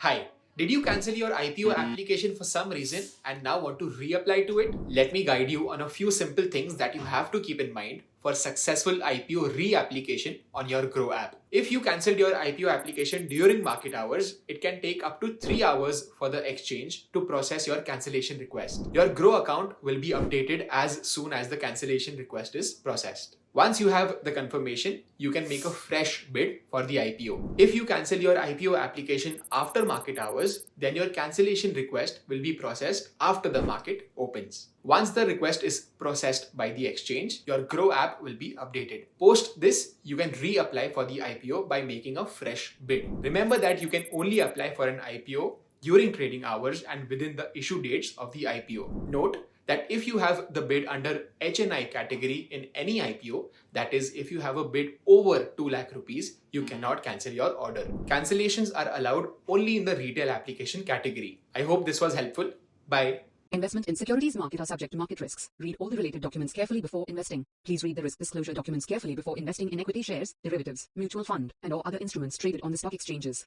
Hi, did you cancel your IPO application for some reason and now want to reapply to it? Let me guide you on a few simple things that you have to keep in mind for successful IPO reapplication on your Groww app. If you cancelled your IPO application during market hours, it can take up to 3 hours for the exchange to process your cancellation request. Your Groww account will be updated as soon as the cancellation request is processed. Once you have the confirmation, you can make a fresh bid for the IPO. If you cancel your IPO application after market hours, then your cancellation request will be processed after the market opens. Once the request is processed by the exchange, your Groww app will be updated. Post this, you can reapply for the IPO by making a fresh bid. Remember that you can only apply for an IPO during trading hours and within the issue dates of the IPO. Note that if you have the bid under HNI category in any IPO, that is, if you have a bid over 2 lakh rupees, you cannot cancel your order. Cancellations are allowed only in the retail application category. I hope this was helpful. Bye. Investment in securities market are subject to market risks. Read all the related documents carefully before investing. Please read the risk disclosure documents carefully before investing in equity shares, derivatives, mutual fund, and or other instruments traded on the stock exchanges.